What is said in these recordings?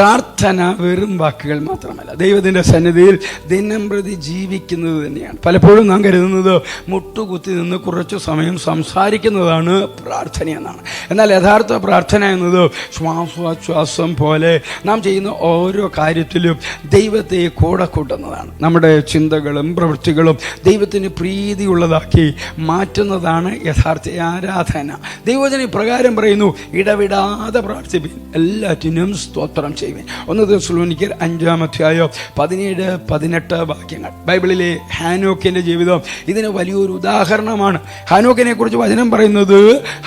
പ്രാർത്ഥന വെറും വാക്കുകൾ മാത്രമല്ല, ദൈവത്തിൻ്റെ സന്നിധിയിൽ ദിനം പ്രതി ജീവിക്കുന്നത് തന്നെയാണ്. പലപ്പോഴും നാം കരുതുന്നത് മുട്ടുകുത്തി നിന്ന് കുറച്ചു സമയം സംസാരിക്കുന്നതാണ് പ്രാർത്ഥന എന്നാണ്. എന്നാൽ യഥാർത്ഥ പ്രാർത്ഥന എന്നത് ശ്വാസോച്ഛ്വാസം പോലെ നാം ചെയ്യുന്ന ഓരോ കാര്യത്തിലും ദൈവത്തെ കൂടെ കൂട്ടുന്നതാണ്. നമ്മുടെ ചിന്തകളും പ്രവൃത്തികളും ദൈവത്തിന് പ്രീതിയുള്ളതാക്കി മാറ്റുന്നതാണ് യഥാർത്ഥ ആരാധന. ദൈവവചനം ഇപ്രകാരം പറയുന്നു, ഇടവിടാതെ പ്രാർത്ഥിപ്പിൻ, എല്ലാറ്റിനും സ്തോത്രം ചെയ്യുവിൻ. 1 തെസ്സലോനിക്കർ 5-17-18 വാക്യങ്ങൾ. ബൈബിളിലെ ഹാനോക്കിന്റെ ജീവിതം ഇതിന് വലിയൊരു ഉദാഹരണമാണ്. ഹാനോക്കിനെ കുറിച്ച് വചനം പറയുന്നത്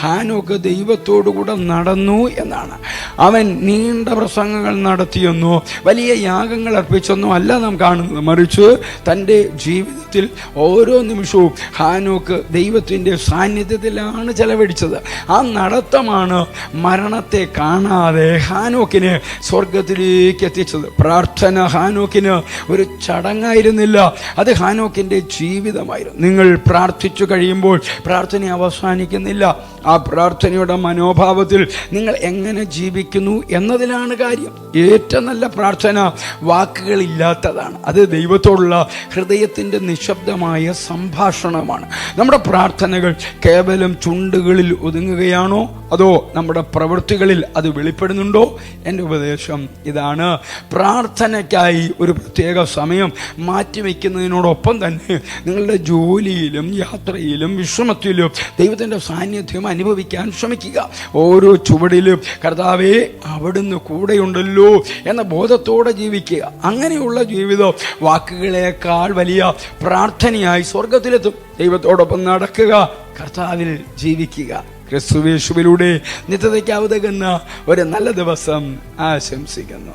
ഹാനോക്ക് ദൈവത്തോടുകൂടെ നടന്നു എന്നാണ്. അവൻ നീണ്ട പ്രസംഗങ്ങൾ നടത്തിയെന്നോ വലിയ യാഗങ്ങൾ അർപ്പിച്ചെന്നോ അല്ല നാം കാണുന്നത്. മറിച്ച് തൻ്റെ ജീവിതത്തിൽ ഓരോ നിമിഷവും ഹാനോക്ക് ദൈവത്തിൻ്റെ സാന്നിധ്യത്തിലാണ് ചെലവഴിച്ചത്. ആ നടത്തമാണ് മരണത്തെ കാണാതെ ഹാനോക്കിനെ സ്വർഗത്തിലേക്ക് എത്തിച്ചത്. പ്രാർത്ഥന ഹാനോക്കിന് ഒരു ചടങ്ങായിരുന്നില്ല, അത് ഹാനോക്കിൻ്റെ ജീവിതമായിരുന്നു. നിങ്ങൾ പ്രാർത്ഥിച്ചു കഴിയുമ്പോൾ പ്രാർത്ഥന അവസാനിക്കുന്നില്ല. ആ പ്രാർത്ഥനയുടെ മനോഭാവത്തിൽ നിങ്ങൾ എങ്ങനെ ജീവിക്കുന്നു എന്നതിലാണ് കാര്യം. ഏറ്റവും നല്ല പ്രാർത്ഥന വാക്കുകളില്ലാത്തതാണ്. അത് ദൈവത്തോടുള്ള ഹൃദയത്തിൻ്റെ നിശബ്ദമായ സംഭാഷണമാണ്. നമ്മുടെ പ്രാർത്ഥനകൾ കേവലം ചുണ്ടുകളിൽ ഒതുങ്ങുകയാണോ, അതോ നമ്മുടെ പ്രവൃത്തികളിൽ അത് വെളിപ്പെടുന്നുണ്ടോ? എൻ്റെ ഉപദേശം ഇതാണ്: പ്രാർത്ഥനയ്ക്കായി ഒരു പ്രത്യേക സമയം മാറ്റിവെക്കുന്നതിനോടൊപ്പം തന്നെ നിങ്ങളുടെ ജോലിയിലും യാത്രയിലും വിശ്രമത്തിലും ദൈവത്തിൻ്റെ സാന്നിധ്യം അനുഭവിക്കാൻ ശ്രമിക്കുക. ഓരോ ചുവടിലും കർത്താവേ അവിടുന്ന് കൂടെയുണ്ടല്ലോ എന്ന ബോധത്തോടെ ജീവിക്കുക. അങ്ങനെയുള്ള ജീവിതം വാക്കുകളേക്കാൾ വലിയ പ്രാർത്ഥനയായി സ്വർഗത്തിലെത്തും. ദൈവത്തോടൊപ്പം നടക്കുക, കർത്താവിൽ ജീവിക്കുക. ക്രിസ്തുയേശുവിലൂടെ നിത്യതയ്ക്ക് ഉതകുന്ന ഒരു നല്ല ദിവസം ആശംസിക്കുന്നു.